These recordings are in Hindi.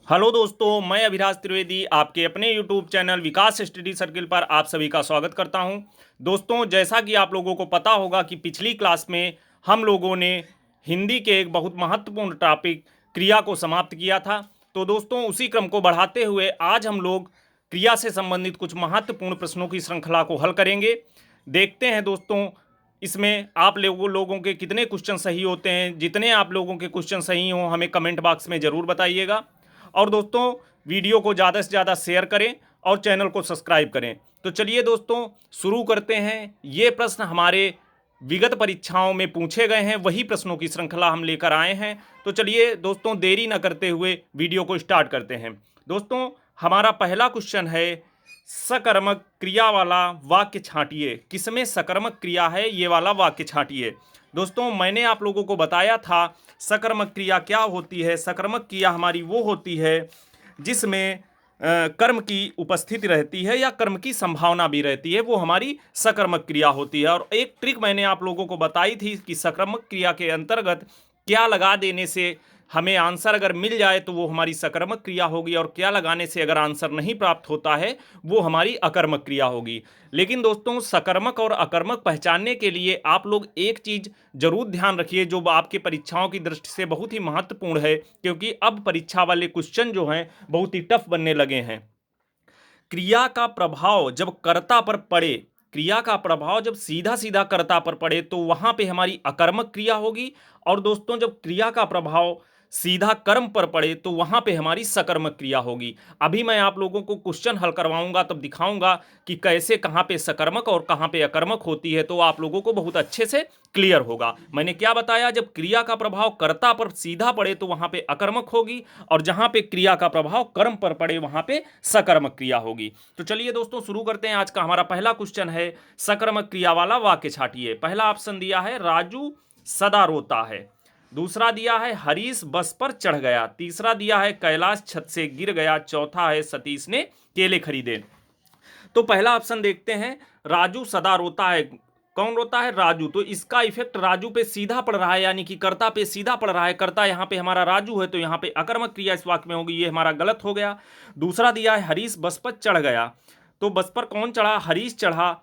हेलो दोस्तों, मैं अभिराज त्रिवेदी आपके अपने यूट्यूब चैनल विकास स्टडी सर्किल पर आप सभी का स्वागत करता हूं। दोस्तों, जैसा कि आप लोगों को पता होगा कि पिछली क्लास में हम लोगों ने हिंदी के एक बहुत महत्वपूर्ण टॉपिक क्रिया को समाप्त किया था। तो दोस्तों, उसी क्रम को बढ़ाते हुए आज हम लोग क्रिया से संबंधित कुछ महत्वपूर्ण प्रश्नों की श्रृंखला को हल करेंगे। देखते हैं दोस्तों, इसमें आप लोगों के कितने क्वेश्चन सही होते हैं। जितने आप लोगों के क्वेश्चन सही हों हमें कमेंट बॉक्स में ज़रूर बताइएगा। और दोस्तों, वीडियो को ज़्यादा से ज़्यादा शेयर करें और चैनल को सब्सक्राइब करें। तो चलिए दोस्तों, शुरू करते हैं। ये प्रश्न हमारे विगत परीक्षाओं में पूछे गए हैं, वही प्रश्नों की श्रृंखला हम लेकर आए हैं। तो चलिए दोस्तों, देरी न करते हुए वीडियो को स्टार्ट करते हैं। दोस्तों, हमारा पहला क्वेश्चन है, सकर्मक क्रिया वाला वाक्य छांटिए। किसमें सकर्मक क्रिया है, ये वाला वाक्य छांटिए। दोस्तों, मैंने आप लोगों को बताया था सकर्मक क्रिया क्या होती है। सकर्मक क्रिया हमारी वो होती है जिसमें कर्म की उपस्थिति रहती है या कर्म की संभावना भी रहती है, वो हमारी सकर्मक क्रिया होती है। और एक ट्रिक मैंने आप लोगों को बताई थी कि सकर्मक क्रिया के अंतर्गत क्या लगा देने से हमें आंसर अगर मिल जाए तो वो हमारी सकर्मक क्रिया होगी, और क्या लगाने से अगर आंसर नहीं प्राप्त होता है वो हमारी अकर्मक क्रिया होगी। लेकिन दोस्तों, सकर्मक और अकर्मक पहचानने के लिए आप लोग एक चीज जरूर ध्यान रखिए जो आपके परीक्षाओं की दृष्टि से बहुत ही महत्वपूर्ण है, क्योंकि अब परीक्षा वाले क्वेश्चन जो हैं बहुत ही टफ बनने लगे हैं। क्रिया का प्रभाव जब कर्ता पर पड़े, क्रिया का प्रभाव जब सीधा सीधा कर्ता पर पड़े तो वहां पे हमारी अकर्मक क्रिया होगी। और दोस्तों, जब क्रिया का प्रभाव सीधा कर्म पर पड़े तो वहां पे हमारी सकर्मक क्रिया होगी। अभी मैं आप लोगों को क्वेश्चन हल करवाऊंगा, तब दिखाऊंगा कि कैसे कहां पे सकर्मक और कहां पे अकर्मक होती है, तो आप लोगों को बहुत अच्छे से क्लियर होगा। मैंने क्या बताया, जब क्रिया का प्रभाव कर्ता पर सीधा पड़े तो वहां पे अकर्मक होगी, और जहां पे क्रिया का प्रभाव कर्म पर पड़े वहां पे सकर्मक क्रिया होगी। तो चलिए दोस्तों, शुरू करते हैं। आज का हमारा पहला क्वेश्चन है, सकर्मक क्रिया वाला वाक्य छाटिए। पहला ऑप्शन दिया है, राजू सदा रोता है। दूसरा दिया है, हरीश बस पर चढ़ गया। तीसरा दिया है, कैलाश छत से गिर गया। चौथा है, सतीश ने केले खरीदे। तो पहला ऑप्शन देखते हैं, राजू सदा रोता है। कौन रोता है? राजू। तो इसका इफेक्ट राजू पे सीधा पड़ रहा है, यानी कि कर्ता पे सीधा पड़ रहा है। कर्ता यहाँ पे हमारा राजू है, तो यहाँ पे अकर्मक क्रिया इस वाक्य में होगी, ये हमारा गलत हो गया। दूसरा दिया है, हरीश बस पर चढ़ गया। तो बस पर कौन चढ़ा? हरीश चढ़ा।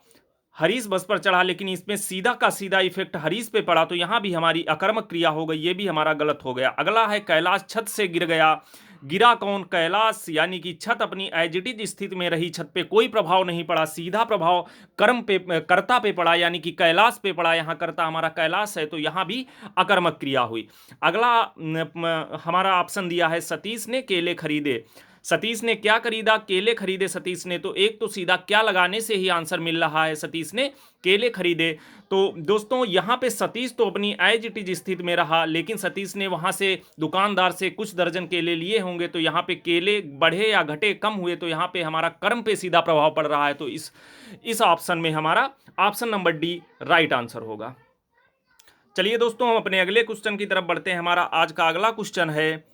हरीश बस पर चढ़ा, लेकिन इसमें सीधा का सीधा इफेक्ट हरीश पे पड़ा, तो यहां भी हमारी अकर्मक क्रिया हो गई, ये भी हमारा गलत हो गया। अगला है, कैलाश छत से गिर गया। गिरा कौन? कैलाश, यानी कि छत अपनी एज इट इज स्थिति में रही, छत पे कोई प्रभाव नहीं पड़ा, सीधा प्रभाव कर्म पे, कर्ता पे पड़ा, यानी कि कैलाश पे पड़ा। यहाँ कर्ता हमारा कैलाश है, तो यहाँ भी अकर्मक क्रिया हुई। अगला हमारा ऑप्शन दिया है, सतीश ने केले खरीदे। सतीश ने क्या खरीदा? केले खरीदे सतीश ने। तो एक तो सीधा क्या लगाने से ही आंसर मिल रहा है, सतीश ने केले खरीदे। तो दोस्तों, यहां पे सतीश तो अपनी एज इट इज स्थिति में रहा, लेकिन सतीश ने वहां से दुकानदार से कुछ दर्जन केले लिए होंगे, तो यहां पे केले बढ़े या घटे, कम हुए, तो यहां पे हमारा कर्म पे सीधा प्रभाव पड़ रहा है। तो इस ऑप्शन में हमारा option number D right answer होगा। चलिए दोस्तों, हम अपने अगले क्वेश्चन की तरफ बढ़ते हैं। हमारा आज का अगला क्वेश्चन है,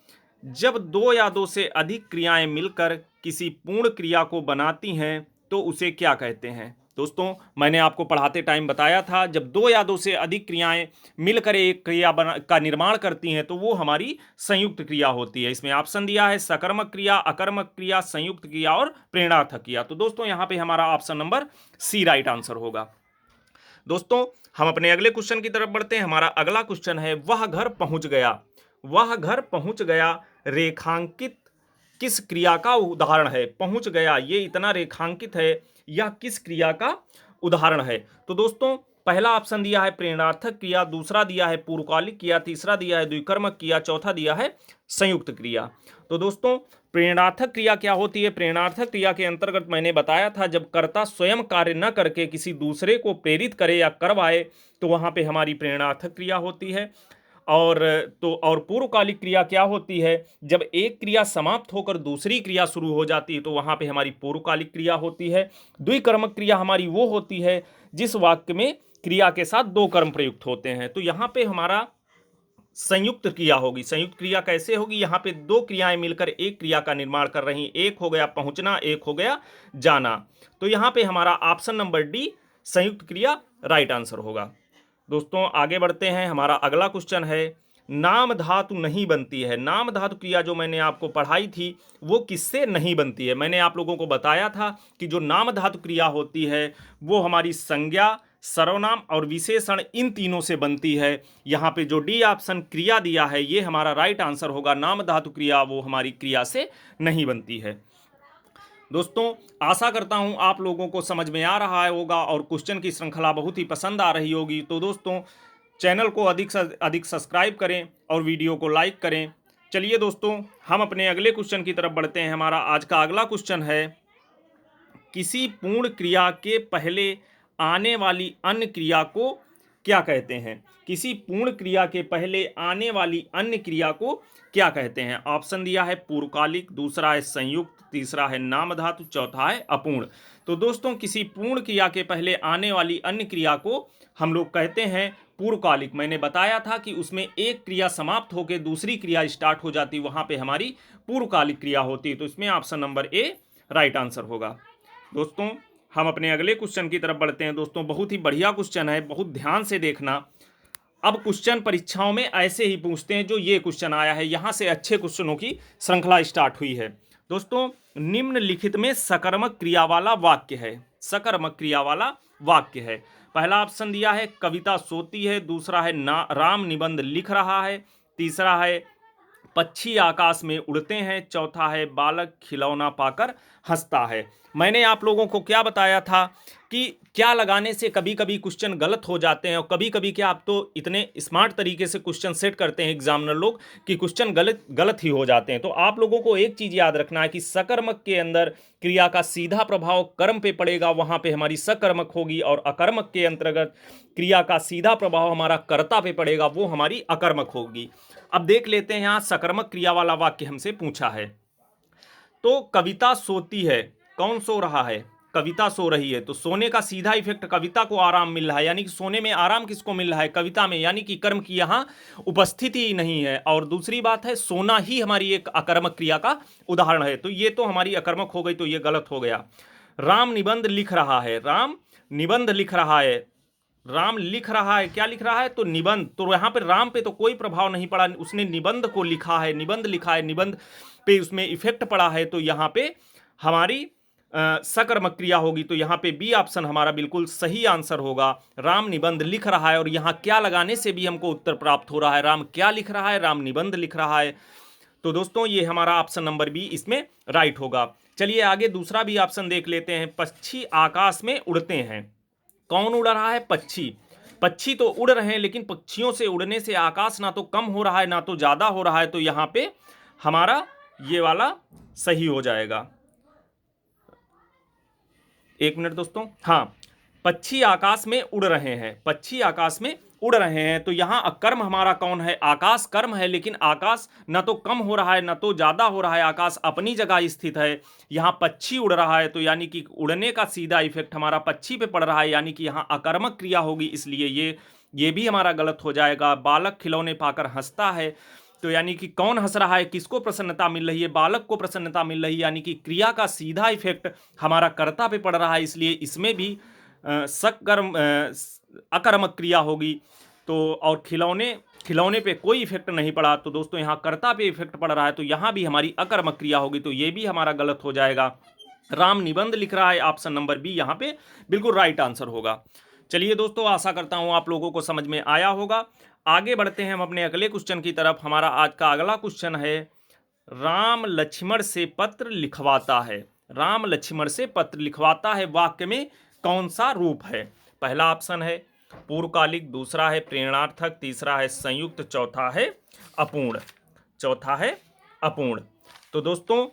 जब दो या दो से अधिक क्रियाएं मिलकर किसी पूर्ण क्रिया को बनाती हैं तो उसे क्या कहते हैं? दोस्तों, मैंने आपको पढ़ाते टाइम बताया था, जब दो या दो से अधिक क्रियाएं मिलकर एक क्रिया का निर्माण करती हैं तो वो हमारी संयुक्त क्रिया होती है। इसमें ऑप्शन दिया है, सकर्मक क्रिया, अकर्मक क्रिया, संयुक्त क्रिया और प्रेरणार्थक क्रिया। तो दोस्तों, यहां पे हमारा option number C right answer होगा। दोस्तों, हम अपने अगले क्वेश्चन की तरफ बढ़ते हैं। हमारा अगला क्वेश्चन है, वह घर पहुंच गया। वह घर पहुंच गया रेखांकित किस क्रिया का उदाहरण है? पहुंच गया, ये इतना रेखांकित है, यह किस क्रिया का उदाहरण है? तो दोस्तों, पहला ऑप्शन दिया है प्रेरणार्थक क्रिया, दूसरा दिया है पूर्वकालिक क्रिया, तीसरा दिया है द्विकर्मक क्रिया, चौथा दिया है संयुक्त क्रिया। तो दोस्तों, प्रेरणार्थक क्रिया क्या होती है? प्रेरणार्थक क्रिया के अंतर्गत मैंने बताया था, जब कर्ता स्वयं कार्य न करके किसी दूसरे को प्रेरित करे या करवाए तो वहां पे हमारी प्रेरणार्थक क्रिया होती है। और पूर्वकालिक क्रिया क्या होती है? जब एक क्रिया समाप्त होकर दूसरी क्रिया शुरू हो जाती है तो वहां पे हमारी पूर्वकालिक क्रिया होती है। द्विकर्मक क्रिया हमारी वो होती है जिस वाक्य में क्रिया के साथ दो कर्म प्रयुक्त होते हैं। तो यहाँ पे हमारा संयुक्त क्रिया होगी। संयुक्त क्रिया कैसे होगी? यहाँ पे दो क्रियाएं मिलकर एक क्रिया का निर्माण कर रही, एक हो गया पहुंचना, एक हो गया जाना। तो यहाँ पे हमारा ऑप्शन नंबर डी संयुक्त क्रिया राइट आंसर होगा। दोस्तों, आगे बढ़ते हैं। हमारा अगला क्वेश्चन है, नाम धातु नहीं बनती है। नाम धातु क्रिया जो मैंने आपको पढ़ाई थी वो किससे नहीं बनती है? मैंने आप लोगों को बताया था कि जो नाम धातु क्रिया होती है वो हमारी संज्ञा, सर्वनाम और विशेषण, इन तीनों से बनती है। यहाँ पे जो डी ऑप्शन क्रिया दिया है ये हमारा राइट आंसर होगा। नाम धातु क्रिया वो हमारी क्रिया से नहीं बनती है। दोस्तों, आशा करता हूं आप लोगों को समझ में आ रहा होगा और क्वेश्चन की श्रृंखला बहुत ही पसंद आ रही होगी। तो दोस्तों, चैनल को अधिक से अधिक सब्सक्राइब करें और वीडियो को लाइक करें। चलिए दोस्तों, हम अपने अगले क्वेश्चन की तरफ बढ़ते हैं। हमारा आज का अगला क्वेश्चन है, किसी पूर्ण क्रिया के पहले आने वाली अन्य क्रिया को क्या कहते हैं? किसी पूर्ण क्रिया के पहले आने वाली अन्य क्रिया को क्या कहते हैं? ऑप्शन दिया है पूर्वकालिक, दूसरा है संयुक्त, तीसरा है नाम धातु, चौथा है अपूर्ण। तो दोस्तों, किसी पूर्ण क्रिया के पहले आने वाली अन्य क्रिया को हम लोग कहते हैं पूर्वकालिक। मैंने बताया था कि उसमें एक क्रिया समाप्त होकर दूसरी क्रिया स्टार्ट हो जाती, वहां पे हमारी पूर्वकालिक क्रिया होती। तो इसमें option number A right answer होगा। दोस्तों, हम अपने अगले क्वेश्चन की तरफ बढ़ते हैं। दोस्तों, बहुत ही बढ़िया क्वेश्चन है, बहुत ध्यान से देखना। अब क्वेश्चन परीक्षाओं में ऐसे ही पूछते हैं, जो ये क्वेश्चन आया है यहां से अच्छे क्वेश्चनों की श्रृंखला स्टार्ट हुई है। दोस्तों, निम्नलिखित में सकर्मक क्रिया वाला वाक्य है। सकर्मक क्रिया वाला वाक्य है। पहला ऑप्शन दिया है कविता सोती है, दूसरा है राम निबंध लिख रहा है, तीसरा है पक्षी आकाश में उड़ते हैं, चौथा है बालक खिलौना पाकर हंसता है। मैंने आप लोगों को क्या बताया था कि क्या लगाने से कभी कभी क्वेश्चन गलत हो जाते हैं, और कभी कभी क्या आप तो इतने स्मार्ट तरीके से क्वेश्चन सेट करते हैं एग्जामिनर लोग कि क्वेश्चन गलत ही हो जाते हैं। तो आप लोगों को एक चीज याद रखना है कि सकर्मक के अंदर क्रिया का सीधा प्रभाव कर्म पे पड़ेगा, वहां पे हमारी सकर्मक होगी, और अकर्मक के अंतर्गत क्रिया का सीधा प्रभाव हमारा कर्ता पे पड़ेगा, वो हमारी अकर्मक होगी। अब देख लेते हैं, यहां सकर्मक क्रिया वाला वाक्य हमसे पूछा है। तो कविता सोती है, कौन सो रहा है? कविता सो रही है। तो सोने का सीधा इफेक्ट कविता को आराम मिल रहा है, यानी कि सोने में आराम किसको मिल रहा है? कविता में, यानी कि कर्म की यहां उपस्थिति ही नहीं है। और दूसरी बात है, सोना ही हमारी एक अकर्मक क्रिया का उदाहरण है, तो ये तो हमारी अकर्मक हो गई, तो ये गलत हो गया। राम निबंध लिख रहा है, राम निबंध लिख रहा है, राम लिख रहा है, क्या लिख रहा है? तो निबंध। तो यहां पर राम पे तो कोई प्रभाव नहीं पड़ा, उसने निबंध को लिखा है, निबंध लिखा है, निबंध पे उसमें इफेक्ट पड़ा है, तो यहां पे हमारी सकर्मक क्रिया होगी। तो यहां पे बी ऑप्शन हमारा बिल्कुल सही आंसर होगा। राम निबंध लिख रहा है, और यहां क्या लगाने से भी हमको उत्तर प्राप्त हो रहा है। राम क्या लिख रहा है? राम निबंध लिख रहा है। तो दोस्तों, ये हमारा ऑप्शन नंबर बी इसमें राइट होगा। चलिए आगे दूसरा भी ऑप्शन देख लेते हैं। पक्षी आकाश में उड़ते हैं, कौन उड़ रहा है? पक्षी। पक्षी तो उड़ रहे हैं, लेकिन पक्षियों से उड़ने से आकाश ना तो कम हो रहा है ना तो ज्यादा हो रहा है, तो यहां पे हमारा ये वाला सही हो जाएगा। एक मिनट दोस्तों, हाँ, पक्षी आकाश में उड़ रहे हैं, पक्षी आकाश में उड़ रहे हैं। तो यहां अकर्म हमारा कौन है? आकाश कर्म है, लेकिन आकाश ना तो कम हो रहा है ना तो ज्यादा हो रहा है, आकाश अपनी जगह स्थित है। यहां पक्षी उड़ रहा है, तो यानी कि उड़ने का सीधा इफेक्ट हमारा पक्षी पे पड़ रहा है, यानी कि यहां अकर्मक क्रिया होगी, इसलिए ये भी हमारा गलत हो जाएगा। बालक खिलौने पाकर हंसता है, तो यानी कि कौन हंस रहा है? किसको प्रसन्नता मिल रही है? बालक को प्रसन्नता मिल रही है, यानी कि क्रिया का सीधा इफेक्ट हमारा कर्ता पे पड़ रहा है, इसलिए इसमें भी सकर्म अकर्मक क्रिया होगी। तो और खिलौने पे कोई इफेक्ट नहीं पड़ा, तो दोस्तों यहाँ कर्ता पे इफेक्ट पड़ रहा है, तो यहाँ भी हमारी अकर्मक क्रिया होगी, तो ये भी हमारा गलत हो जाएगा। राम निबंध लिख रहा है, ऑप्शन नंबर बी यहाँ पे बिल्कुल राइट आंसर होगा। चलिए दोस्तों, आशा करता हूं आप लोगों को समझ में आया होगा। आगे बढ़ते हैं हम अपने अगले क्वेश्चन की तरफ। हमारा आज का अगला क्वेश्चन है, राम लक्ष्मण से पत्र लिखवाता है। राम लक्ष्मण से पत्र लिखवाता है, वाक्य में कौन सा रूप है? पहला ऑप्शन है पूर्वकालिक, दूसरा है प्रेरणार्थक, तीसरा है संयुक्त, चौथा है अपूर्ण। तो दोस्तों,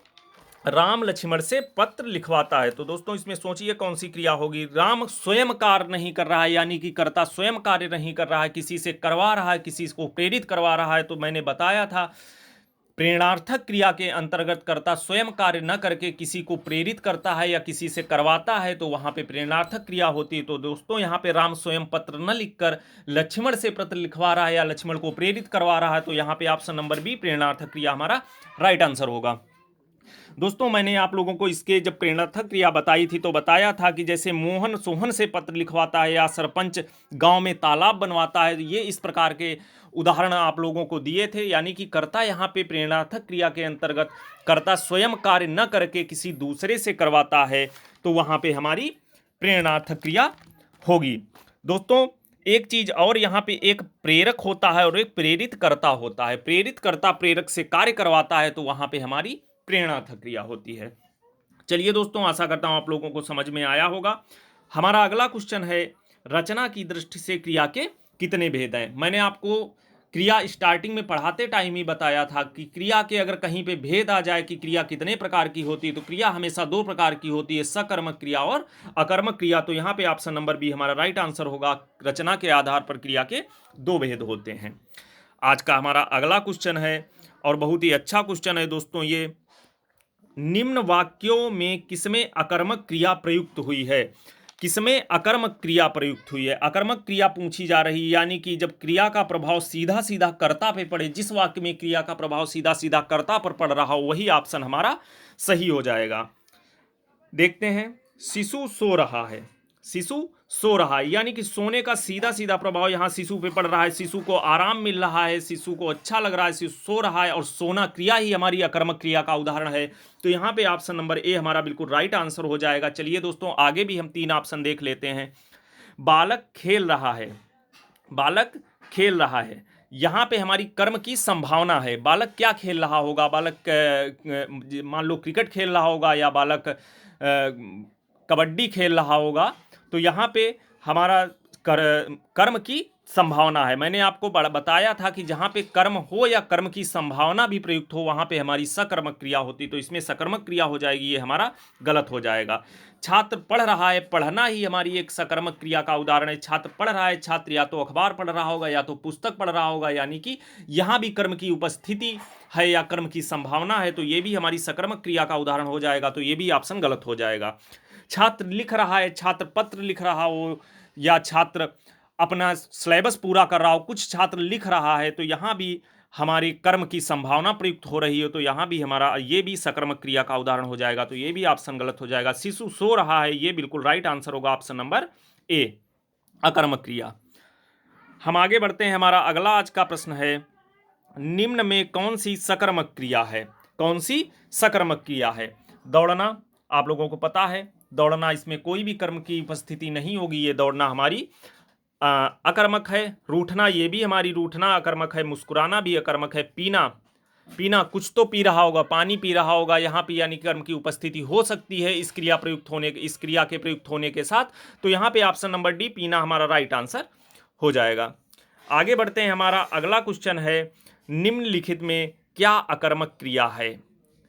राम लक्ष्मण से पत्र लिखवाता है, तो दोस्तों इसमें सोचिए कौन सी क्रिया होगी। राम स्वयं कार्य नहीं कर रहा है, यानी कि कर्ता स्वयं कार्य नहीं कर रहा है, किसी से करवा रहा है, किसी को प्रेरित करवा रहा है। तो मैंने बताया था प्रेरणार्थक क्रिया के अंतर्गत कर्ता स्वयं कार्य न करके किसी को प्रेरित करता है या किसी से करवाता है, तो वहां पे प्रेरणार्थक क्रिया होती है। तो दोस्तों यहाँ पे राम स्वयं पत्र न लिखकर लक्ष्मण से पत्र लिखवा रहा है या लक्ष्मण को प्रेरित करवा रहा है, तो यहाँ पे ऑप्शन नंबर बी प्रेरणार्थक क्रिया हमारा राइट आंसर होगा। दोस्तों मैंने आप लोगों को इसके जब प्रेरणार्थक क्रिया बताई थी तो बताया था कि जैसे मोहन सोहन से पत्र लिखवाता है या सरपंच गांव में तालाब बनवाता है, ये इस प्रकार के उदाहरण आप लोगों को दिए थे। यानी कि कर्ता यहाँ पे प्रेरणार्थक क्रिया के अंतर्गत कर्ता स्वयं कार्य न करके किसी दूसरे से करवाता है, तो वहाँ पे हमारी प्रेरणार्थक क्रिया होगी। दोस्तों एक चीज और, यहाँ पे एक प्रेरक होता है और एक प्रेरित कर्ता होता है। प्रेरित कर्ता प्रेरक से कार्य करवाता है, तो वहां पे हमारी प्रेरणार्थक क्रिया होती है। चलिए दोस्तों, आशा करता हूं आप लोगों को समझ में आया होगा। हमारा अगला क्वेश्चन है, रचना की दृष्टि से क्रिया के कितने भेद हैं। मैंने आपको क्रिया स्टार्टिंग में पढ़ाते टाइम ही बताया था कि क्रिया के अगर कहीं पे भेद आ जाए कि क्रिया कितने प्रकार की होती है, तो क्रिया हमेशा दो प्रकार की होती है, सकर्मक क्रिया और अकर्मक क्रिया। तो यहाँ पे ऑप्शन नंबर बी हमारा राइट आंसर होगा। रचना के आधार पर क्रिया के दो भेद होते हैं। आज का हमारा अगला क्वेश्चन है और बहुत ही अच्छा क्वेश्चन है दोस्तों ये, निम्न वाक्यों में किसमें अकर्मक क्रिया प्रयुक्त हुई है। किसमें अकर्मक क्रिया प्रयुक्त हुई है, अकर्मक क्रिया पूछी जा रही है। यानी कि जब क्रिया का प्रभाव सीधा सीधा कर्ता पे पड़े, जिस वाक्य में क्रिया का प्रभाव सीधा सीधा कर्ता पर पड़ रहा हो, वही ऑप्शन हमारा सही हो जाएगा। देखते हैं, शिशु सो रहा है। शिशु सो रहा है यानी कि सोने का सीधा सीधा प्रभाव यहाँ शिशु पे पड़ रहा है। शिशु को आराम मिल रहा है, शिशु को अच्छा लग रहा है, शिशु सो रहा है, और सोना क्रिया ही हमारी अकर्मक क्रिया का उदाहरण है। तो यहाँ पे ऑप्शन नंबर ए हमारा बिल्कुल राइट आंसर हो जाएगा। चलिए दोस्तों, आगे भी हम तीन ऑप्शन देख लेते हैं। बालक खेल रहा है। बालक खेल रहा है, यहाँ पे हमारी कर्म की संभावना है। बालक क्या खेल रहा होगा, बालक मान लो क्रिकेट खेल रहा होगा, या बालक कबड्डी खेल रहा होगा। तो यहाँ पे हमारा कर्म की संभावना है। मैंने आपको बताया था कि जहाँ पे कर्म हो या कर्म की संभावना भी प्रयुक्त हो, वहाँ पे हमारी सकर्मक क्रिया होती। तो इसमें सकर्मक क्रिया हो जाएगी, ये हमारा गलत हो जाएगा। छात्र पढ़ रहा है, पढ़ना ही हमारी एक सकर्मक क्रिया का उदाहरण है। छात्र पढ़ रहा है, छात्र या तो अखबार पढ़ रहा होगा या तो पुस्तक पढ़ रहा होगा, यानी कि यहाँ भी कर्म की उपस्थिति है या कर्म की संभावना है, तो ये भी हमारी सकर्मक क्रिया का उदाहरण हो जाएगा। तो ये भी ऑप्शन गलत हो जाएगा। छात्र लिख रहा है, छात्र पत्र लिख रहा हो, या छात्र अपना सिलेबस पूरा कर रहा हो, कुछ छात्र लिख रहा है, तो यहाँ भी हमारी कर्म की संभावना प्रयुक्त हो रही है। तो यहाँ भी हमारा ये भी सकर्मक क्रिया का उदाहरण हो जाएगा। तो ये भी ऑप्शन गलत हो जाएगा। शिशु सो रहा है, ये बिल्कुल राइट आंसर होगा, ऑप्शन नंबर ए, अकर्मक क्रिया। हम आगे बढ़ते हैं। हमारा अगला आज का प्रश्न है, निम्न में कौन सी सकर्मक क्रिया है। कौन सी सकर्मक क्रिया है। दौड़ना, आप लोगों को पता है दौड़ना, इसमें कोई भी कर्म की उपस्थिति नहीं होगी, ये दौड़ना हमारी अकर्मक है। रूठना, ये भी हमारी रूठना अकर्मक है। मुस्कुराना भी अकर्मक है। पीना, पीना कुछ तो पी रहा होगा, पानी पी रहा होगा, यहाँ पे यानी कर्म की उपस्थिति हो सकती है इस क्रिया प्रयुक्त होने, इस क्रिया के प्रयुक्त होने के साथ। तो यहाँ पे ऑप्शन नंबर डी, पीना हमारा राइट आंसर हो जाएगा। आगे बढ़ते हैं। हमारा अगला क्वेश्चन है, निम्नलिखित में क्या अकर्मक क्रिया है।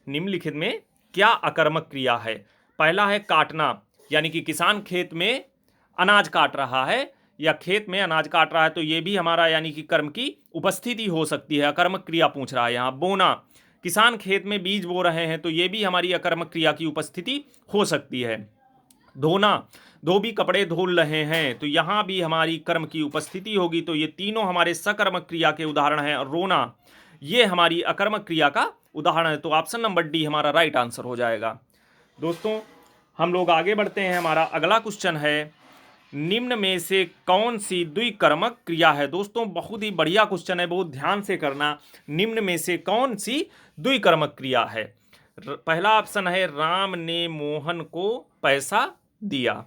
निम्नलिखित में क्या अकर्मक क्रिया है। पहला है काटना, यानी कि किसान खेत में अनाज काट रहा है या खेत में अनाज काट रहा है, तो ये भी हमारा यानी कि कर्म की उपस्थिति हो सकती है, अकर्मक क्रिया पूछ रहा है यहाँ। बोना, किसान खेत में बीज बो रहे हैं, तो ये भी हमारी अकर्मक क्रिया की उपस्थिति हो सकती है। धोना, धोबी कपड़े धुल रहे हैं, तो यहाँ भी हमारी कर्म की उपस्थिति होगी। तो ये तीनों हमारे सकर्मक क्रिया के उदाहरण हैं। और रोना, ये हमारी अकर्मक क्रिया का उदाहरण है। तो ऑप्शन नंबर डी हमारा राइट आंसर हो जाएगा। दोस्तों हम लोग आगे बढ़ते हैं। हमारा अगला क्वेश्चन है, निम्न में से कौन सी द्विकर्मक क्रिया है। दोस्तों बहुत ही बढ़िया क्वेश्चन है, बहुत ध्यान से करना। निम्न में से कौन सी द्विकर्मक क्रिया है। पहला ऑप्शन है, राम ने मोहन को पैसा दिया।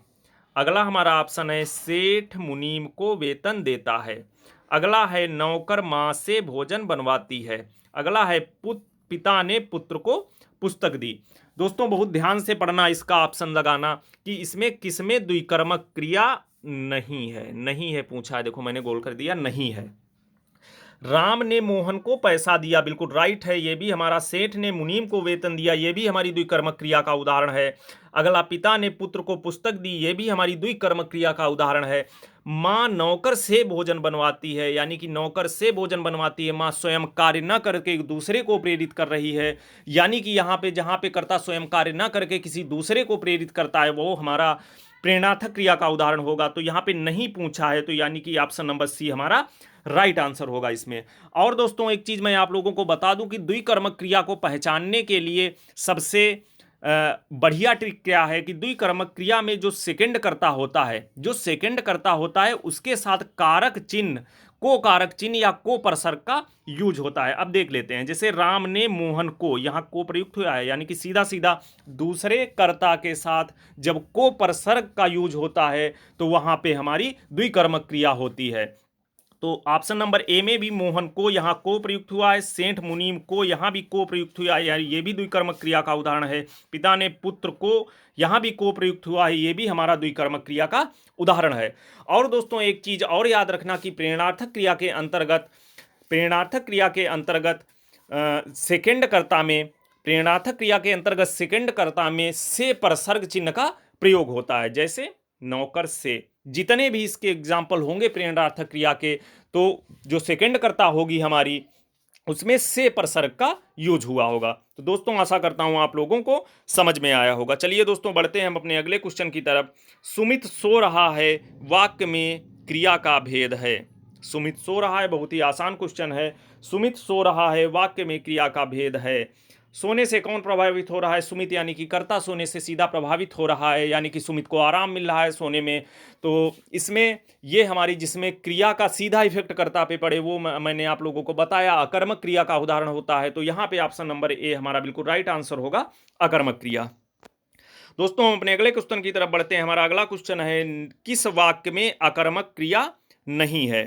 अगला हमारा ऑप्शन है, सेठ मुनीम को वेतन देता है। अगला है, नौकर माँ से भोजन बनवाती है। अगला है, पिता ने पुत्र को पुस्तक दी। दोस्तों बहुत ध्यान से पढ़ना, इसका ऑप्शन लगाना कि इसमें किसमें द्विकर्मक क्रिया नहीं है। नहीं है पूछा है, देखो मैंने गोल कर दिया, नहीं है। राम ने मोहन को पैसा दिया, बिल्कुल राइट है, ये भी हमारा। सेठ ने मुनीम को वेतन दिया, ये भी हमारी द्विकर्मक क्रिया का उदाहरण है। अगला, पिता ने पुत्र को पुस्तक दी, ये भी हमारी द्विकर्मक क्रिया का उदाहरण है। माँ नौकर से भोजन बनवाती है, यानी कि नौकर से भोजन बनवाती है, माँ स्वयं कार्य न करके दूसरे को प्रेरित कर रही है। यानी कि यहाँ पे जहाँ पे कर्ता स्वयं कार्य न करके किसी दूसरे को प्रेरित करता है, वो हमारा प्रेरणार्थक क्रिया का उदाहरण होगा। तो यहाँ पे नहीं पूछा है, तो यानी कि ऑप्शन नंबर सी हमारा राइट आंसर होगा इसमें। और दोस्तों एक चीज मैं आप लोगों को बता दूं कि द्विकर्मक क्रिया को पहचानने के लिए सबसे बढ़िया ट्रिक क्या है कि द्विकर्मक क्रिया में जो सेकंड कर्ता होता है, जो सेकंड कर्ता होता है उसके साथ कारक चिन्ह, को कारक चिन्ह या को परसर्ग का यूज होता है। अब देख लेते हैं, जैसे राम ने मोहन को, यहां को प्रयुक्त हुआ है, यानी कि सीधा सीधा दूसरे कर्ता के साथ जब को परसर्ग का यूज होता है तो वहां पे हमारी द्विकर्मक क्रिया होती है। तो ऑप्शन नंबर ए में भी मोहन को यहां को प्रयुक्त हुआ है, सेठ मुनीम को यहां भी को प्रयुक्त हुआ है, यानी ये भी द्विकर्मक क्रिया का उदाहरण है। पिता ने पुत्र को यहां भी को प्रयुक्त हुआ है, ये भी हमारा द्विकर्मक क्रिया का उदाहरण है। और दोस्तों एक चीज और याद रखना कि प्रेरणार्थक क्रिया के अंतर्गत सेकंड कर्ता में, प्रेरणार्थक क्रिया के अंतर्गत सेकंड कर्ता में से परसर्ग चिन्ह का प्रयोग होता है। जैसे नौकर से, जितने भी इसके एग्जाम्पल होंगे प्रेरणार्थक क्रिया के, तो जो सेकंड कर्ता होगी हमारी उसमें से परसर्ग का यूज हुआ होगा। तो दोस्तों आशा करता हूं आप लोगों को समझ में आया होगा। चलिए दोस्तों बढ़ते हैं हम अपने अगले क्वेश्चन की तरफ। सुमित सो रहा है, वाक्य में क्रिया का भेद है। सुमित सो रहा है, बहुत ही आसान क्वेश्चन है। सुमित सो रहा है, वाक्य में क्रिया का भेद है। सोने से कौन प्रभावित हो रहा है? सुमित, यानी कि कर्ता सोने से सीधा प्रभावित हो रहा है, यानी कि सुमित को आराम मिल रहा है सोने में। तो इसमें ये हमारी जिसमें क्रिया का सीधा इफेक्ट कर्ता पे पड़े वो मैंने आप लोगों को बताया, अकर्मक क्रिया का उदाहरण होता है। तो यहाँ पे ऑप्शन नंबर ए हमारा बिल्कुल राइट आंसर होगा, अकर्मक क्रिया। दोस्तों हम अपने अगले क्वेश्चन की तरफ बढ़ते हैं। हमारा अगला क्वेश्चन है, किस वाक्य में अकर्मक क्रिया नहीं है?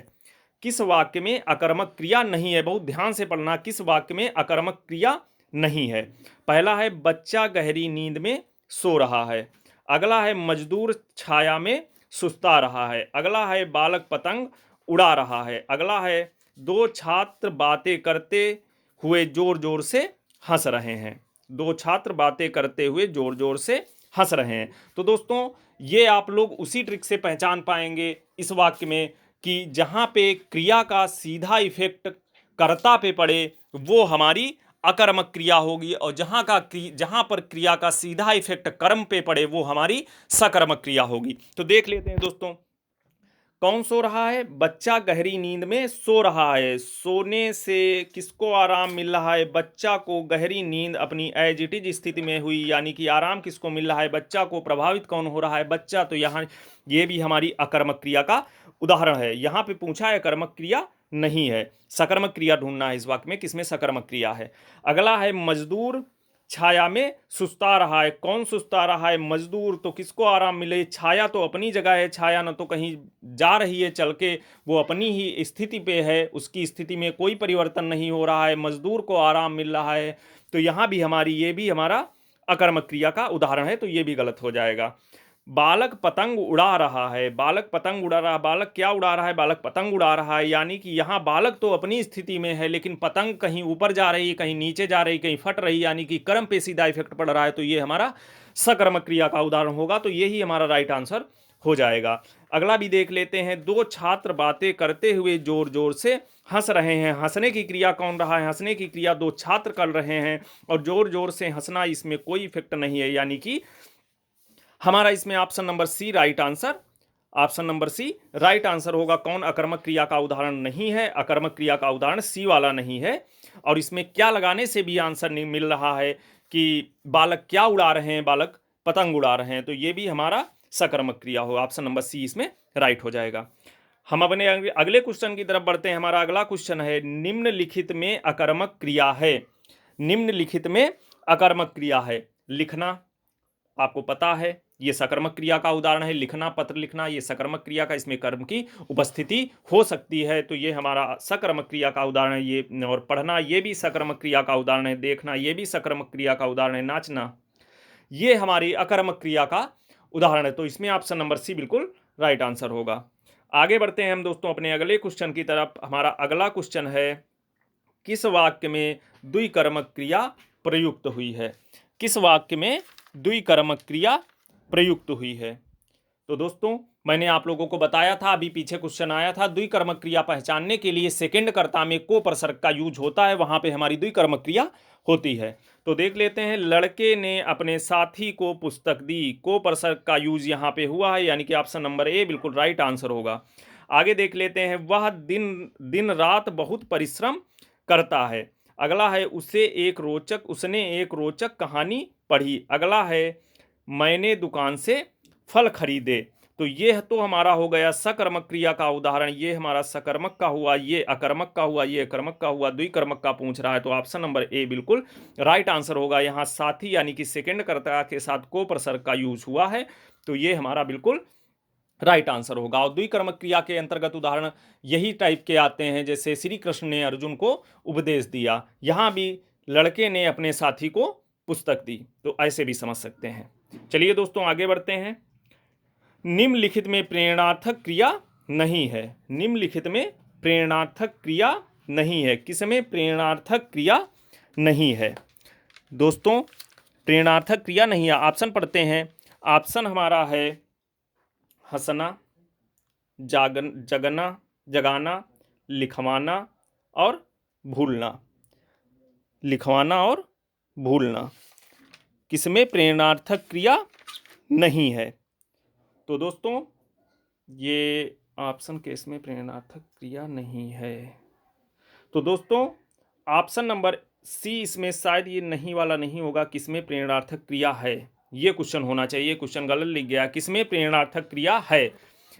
किस वाक्य में अकर्मक क्रिया नहीं है? बहुत ध्यान से पढ़ना, किस वाक्य में अकर्मक क्रिया नहीं है। पहला है बच्चा गहरी नींद में सो रहा है। अगला है मजदूर छाया में सुस्ता रहा है। अगला है बालक पतंग उड़ा रहा है। अगला है दो छात्र बातें करते हुए जोर जोर से हंस रहे हैं। दो छात्र बातें करते हुए जोर जोर से हंस रहे हैं। तो दोस्तों ये आप लोग उसी ट्रिक से पहचान पाएंगे इस वाक्य में कि जहां पे क्रिया का सीधा इफेक्ट कर्ता पे पड़े वो हमारी अकर्मक क्रिया होगी, और जहां पर क्रिया का सीधा इफेक्ट कर्म पे पड़े वो हमारी सकर्मक क्रिया होगी। तो देख लेते हैं दोस्तों, कौन सो रहा है? बच्चा गहरी नींद में सो रहा है। सोने से किसको आराम मिल रहा है? बच्चा को गहरी नींद अपनी एज इट इज स्थिति में हुई, यानी कि आराम किसको मिल रहा है? बच्चा को। प्रभावित कौन हो रहा है? बच्चा। तो यहाँ ये भी हमारी अकर्मक क्रिया का उदाहरण है। यहाँ पे पूछा है कर्मक क्रिया नहीं है, सकर्मक क्रिया ढूंढना है इस वाक्य में, किसमें सकर्मक क्रिया है। अगला है मजदूर छाया में सुस्ता रहा है। कौन सुस्ता रहा है? मजदूर। तो किसको आराम मिले? छाया तो अपनी जगह है, छाया न तो कहीं जा रही है चल के, वो अपनी ही स्थिति पे है, उसकी स्थिति में कोई परिवर्तन नहीं हो रहा है, मजदूर को आराम मिल रहा है। तो यहां भी ये भी हमारा अकर्मक क्रिया का उदाहरण है, तो ये भी गलत हो जाएगा। बालक पतंग उड़ा रहा है। बालक पतंग उड़ा रहा है, बालक क्या उड़ा रहा है? बालक पतंग उड़ा रहा है, यानी कि यहाँ बालक तो अपनी स्थिति में है लेकिन पतंग कहीं ऊपर जा रही है, कहीं नीचे जा रही, कहीं फट रही, यानी कि कर्म पे सीधा इफेक्ट पड़ रहा है। तो ये हमारा सकर्मक क्रिया का उदाहरण होगा, तो यही हमारा राइट आंसर हो जाएगा। अगला भी देख लेते हैं, दो छात्र बातें करते हुए जोर जोर से हंस रहे हैं। हंसने की क्रिया कौन रहा है? हंसने की क्रिया दो छात्र कर रहे हैं, और जोर जोर से हंसना इसमें कोई इफेक्ट नहीं है, यानी कि हमारा इसमें option number C right answer, option number C right answer होगा। कौन अकर्मक क्रिया का उदाहरण नहीं है? अकर्मक क्रिया का उदाहरण सी वाला नहीं है। और इसमें क्या लगाने से भी आंसर नहीं मिल रहा है कि बालक क्या उड़ा रहे हैं? बालक पतंग उड़ा रहे हैं, तो ये भी हमारा सकर्मक क्रिया होगा। ऑप्शन नंबर सी इसमें राइट हो जाएगा। हम अपने अगले क्वेश्चन की तरफ बढ़ते हैं। हमारा अगला क्वेश्चन है, निम्नलिखित में अकर्मक क्रिया है। निम्नलिखित में अकर्मक क्रिया है। लिखना आपको पता है ये सकर्मक क्रिया का उदाहरण है। लिखना, पत्र लिखना, ये सकर्मक क्रिया का, इसमें कर्म की उपस्थिति हो सकती है, तो ये हमारा सकर्मक क्रिया का उदाहरण है। ये और पढ़ना ये भी सकर्मक क्रिया का उदाहरण है। देखना ये भी सकर्मक क्रिया का उदाहरण है। नाचना ये हमारी अकर्मक क्रिया का उदाहरण है, तो इसमें ऑप्शन नंबर सी बिल्कुल राइट आंसर होगा। आगे बढ़ते हैं हम दोस्तों अपने अगले क्वेश्चन की तरफ। हमारा अगला क्वेश्चन है, किस वाक्य में द्विकर्मक क्रिया प्रयुक्त हुई है? किस वाक्य में द्विकर्मक क्रिया प्रयुक्त हुई है? तो दोस्तों मैंने आप लोगों को बताया था, अभी पीछे क्वेश्चन आया था, द्विकर्मक क्रिया पहचानने के लिए सेकंड कर्ता में को परसर्ग का यूज होता है, वहां पे हमारी द्विकर्मक क्रिया होती है। तो देख लेते हैं, लड़के ने अपने साथी को पुस्तक दी। को परसर्ग का यूज यहाँ पे हुआ है, यानी कि ऑप्शन नंबर ए बिल्कुल राइट आंसर होगा। आगे देख लेते हैं, वह दिन दिन रात बहुत परिश्रम करता है। अगला है, उसने एक रोचक कहानी पढ़ी। अगला है, मैंने दुकान से फल खरीदे। तो ये तो हमारा हो गया सकर्मक क्रिया का उदाहरण, ये हमारा सकर्मक का हुआ, ये अकर्मक का हुआ, ये कर्मक का हुआ, द्विकर्मक का पूछ रहा है। तो ऑप्शन नंबर ए बिल्कुल राइट आंसर होगा। यहाँ साथी यानी कि सेकंड कर्ता के साथ को प्रसर्ग का यूज हुआ है, तो ये हमारा बिल्कुल राइट आंसर होगा। और द्विकर्मक क्रिया के अंतर्गत उदाहरण यही टाइप के आते हैं, जैसे श्री कृष्ण ने अर्जुन को उपदेश दिया, यहां भी लड़के ने अपने साथी को पुस्तक दी, तो ऐसे भी समझ सकते हैं। चलिए दोस्तों आगे बढ़ते हैं। निम्नलिखित में प्रेरणार्थक क्रिया नहीं है। निम्नलिखित में प्रेरणार्थक क्रिया नहीं है। किसमें प्रेरणार्थक क्रिया नहीं है दोस्तों? प्रेरणार्थक क्रिया नहीं है। ऑप्शन पढ़ते हैं। ऑप्शन हमारा है हंसना, जगना, जगाना, लिखवाना और भूलना। लिखवाना और भूलना किसमें प्रेरणार्थक क्रिया नहीं है? तो दोस्तों ये ऑप्शन केस में प्रेरणार्थक क्रिया नहीं है। तो दोस्तों ऑप्शन नंबर सी इसमें शायद ये नहीं वाला नहीं होगा, किसमें प्रेरणार्थक क्रिया है, ये क्वेश्चन होना चाहिए। क्वेश्चन गलत लिख गया, किसमें प्रेरणार्थक क्रिया है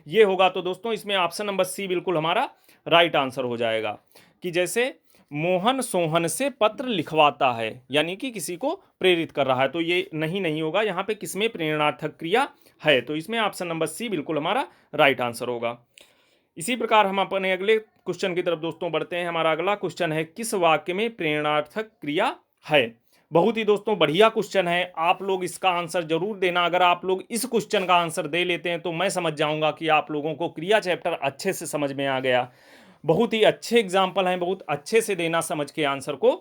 ये होगा। तो दोस्तों इसमें ऑप्शन नंबर सी बिल्कुल हमारा राइट आंसर हो जाएगा, कि जैसे मोहन सोहन से पत्र लिखवाता है, यानी कि किसी को प्रेरित कर रहा है, तो ये नहीं होगा। यहाँ पे किसमें प्रेरणार्थक क्रिया है, तो इसमें ऑप्शन नंबर सी बिल्कुल हमारा राइट आंसर होगा। इसी प्रकार हम अपने अगले क्वेश्चन की तरफ दोस्तों बढ़ते हैं। हमारा अगला क्वेश्चन है, किस वाक्य में प्रेरणार्थक क्रिया है? बहुत ही दोस्तों बढ़िया क्वेश्चन है, आप लोग इसका आंसर जरूर देना। अगर आप लोग इस क्वेश्चन का आंसर दे लेते हैं तो मैं समझ जाऊंगा कि आप लोगों को क्रिया चैप्टर अच्छे से समझ में आ गया। बहुत ही अच्छे एग्जाम्पल हैं, बहुत अच्छे से देना समझ के आंसर को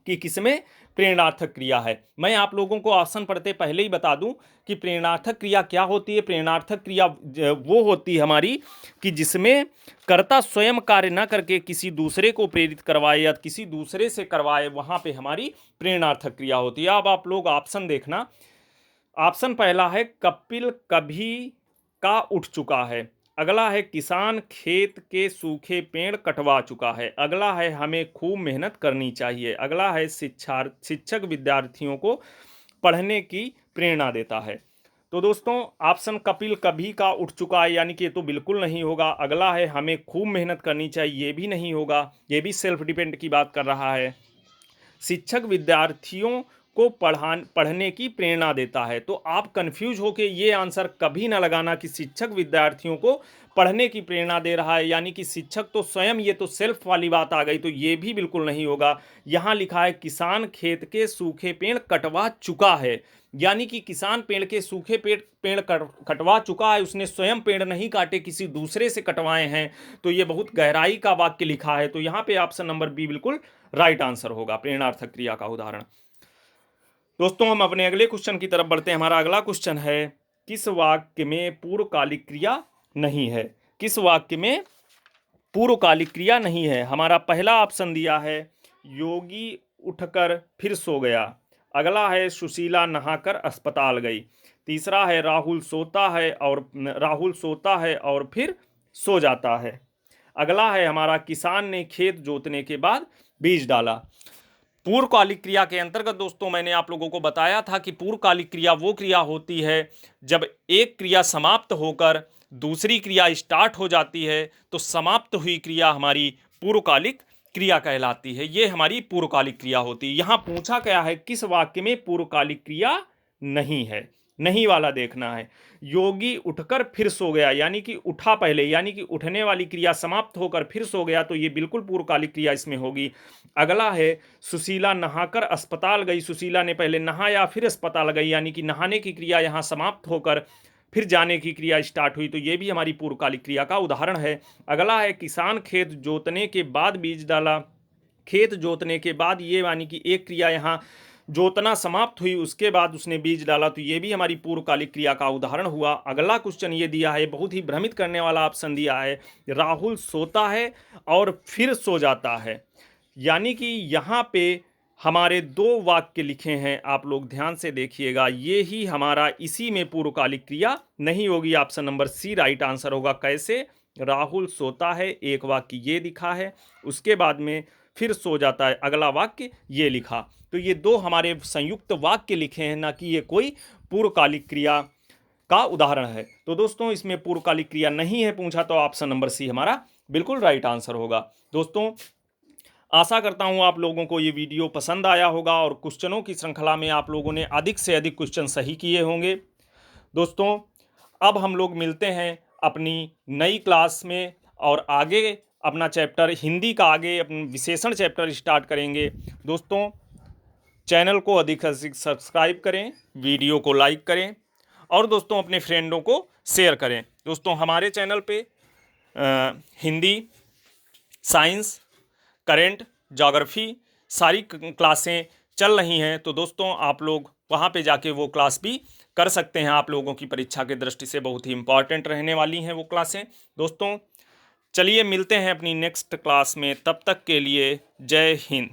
कि किसमें प्रेरणार्थक क्रिया है। मैं आप लोगों को ऑप्शन पढ़ते पहले ही बता दूं कि प्रेरणार्थक क्रिया क्या होती है। प्रेरणार्थक क्रिया वो होती है हमारी कि जिसमें कर्ता स्वयं कार्य न करके किसी दूसरे को प्रेरित करवाए या किसी दूसरे से करवाए, वहां पे हमारी प्रेरणार्थक क्रिया होती है। अब आप लोग ऑप्शन देखना। ऑप्शन पहला है, कपिल कभी का उठ चुका है। अगला है, किसान खेत के सूखे पेड़ कटवा चुका है। अगला है, हमें खूब मेहनत करनी चाहिए। अगला है, शिक्षक विद्यार्थियों को पढ़ने की प्रेरणा देता है। तो दोस्तों ऑप्शन कपिल कभी का उठ चुका है, यानी कि ये तो बिल्कुल नहीं होगा। अगला है, हमें खूब मेहनत करनी चाहिए, ये भी नहीं होगा, ये भी सेल्फ डिपेंड की बात कर रहा है। शिक्षक विद्यार्थियों को पढ़ने की प्रेरणा देता है। तो आप कंफ्यूज होके ये आंसर कभी ना लगाना कि शिक्षक विद्यार्थियों को पढ़ने की प्रेरणा दे रहा है, यानी कि शिक्षक तो स्वयं, ये तो सेल्फ वाली बात आ गई, तो ये भी बिल्कुल नहीं होगा। यहाँ लिखा है, किसान खेत के सूखे पेड़ कटवा चुका है, यानी कि किसान पेड़ के सूखे पेड़ कटवा चुका है, उसने स्वयं पेड़ नहीं काटे, किसी दूसरे से कटवाए हैं। तो ये बहुत गहराई का वाक्य लिखा है, तो यहाँ पे ऑप्शन नंबर बी बिल्कुल राइट आंसर होगा, प्रेरणार्थक क्रिया का उदाहरण। दोस्तों हम अपने अगले क्वेश्चन की तरफ बढ़ते हैं। हमारा अगला क्वेश्चन है, किस वाक्य में पूर्वकालिक क्रिया नहीं है? किस वाक्य में पूर्वकालिक क्रिया नहीं है? हमारा पहला ऑप्शन दिया है, योगी उठकर फिर सो गया। अगला है, सुशीला नहाकर अस्पताल गई। तीसरा है, राहुल सोता है और फिर सो जाता है। अगला है हमारा, किसान ने खेत जोतने के बाद बीज डाला। पूर्वकालिक क्रिया के अंतर्गत दोस्तों मैंने आप लोगों को बताया था कि पूर्वकालिक क्रिया वो क्रिया होती है जब एक क्रिया समाप्त होकर दूसरी क्रिया स्टार्ट हो जाती है, तो समाप्त हुई क्रिया हमारी पूर्वकालिक क्रिया कहलाती है। ये हमारी पूर्वकालिक क्रिया होती है। यहां पूछा गया है किस वाक्य में पूर्वकालिक क्रिया नहीं है, नहीं वाला देखना है। योगी उठकर फिर सो गया, यानी कि उठा पहले, यानी कि उठने वाली क्रिया समाप्त होकर फिर सो गया, तो ये बिल्कुल पूर्वकालिक क्रिया इसमें होगी। अगला है, सुशीला नहाकर अस्पताल गई। सुशीला ने पहले नहाया फिर अस्पताल गई, यानी कि नहाने की क्रिया यहां समाप्त होकर फिर जाने की क्रिया स्टार्ट हुई, तो ये भी हमारी पूर्वकालिक क्रिया का उदाहरण है। अगला है, किसान खेत जोतने के बाद बीज डाला। खेत जोतने के बाद, ये यानी कि एक क्रिया यहाँ जोतना समाप्त हुई, उसके बाद उसने बीज डाला, तो ये भी हमारी पूर्वकालिक क्रिया का उदाहरण हुआ। अगला क्वेश्चन ये दिया है, बहुत ही भ्रमित करने वाला ऑप्शन दिया है, राहुल सोता है और फिर सो जाता है। यानी कि यहाँ पे हमारे दो वाक्य लिखे हैं, आप लोग ध्यान से देखिएगा, ये ही हमारा इसी में पूर्वकालिक क्रिया नहीं होगी। Option number C right answer होगा। कैसे? राहुल सोता है, एक वाक्य ये लिखा है, उसके बाद में फिर सो जाता है, अगला वाक्य ये लिखा। तो ये दो हमारे संयुक्त वाक्य लिखे हैं, ना कि ये कोई पूर्वकालिक क्रिया का उदाहरण है। तो दोस्तों इसमें पूर्वकालिक क्रिया नहीं है पूछा, तो ऑप्शन नंबर सी हमारा बिल्कुल राइट आंसर होगा। दोस्तों आशा करता हूं आप लोगों को ये वीडियो पसंद आया होगा और क्वेश्चनों की श्रृंखला में आप लोगों ने अधिक से अधिक क्वेश्चन सही किए होंगे। दोस्तों अब हम लोग मिलते हैं अपनी नई क्लास में और आगे अपना चैप्टर हिंदी का आगे अपना विशेषण चैप्टर स्टार्ट करेंगे। दोस्तों चैनल को अधिक से अधिक सब्सक्राइब करें, वीडियो को लाइक करें और दोस्तों अपने फ्रेंडों को शेयर करें। दोस्तों हमारे चैनल पे हिंदी, साइंस, करेंट, ज्योग्राफी सारी क्लासें चल रही हैं। तो दोस्तों आप लोग वहाँ पे जाके वो क्लास भी कर सकते हैं। आप लोगों की परीक्षा की दृष्टि से बहुत ही इंपॉर्टेंट रहने वाली हैं वो क्लासें। दोस्तों चलिए मिलते हैं अपनी नेक्स्ट क्लास में, तब तक के लिए जय हिंद।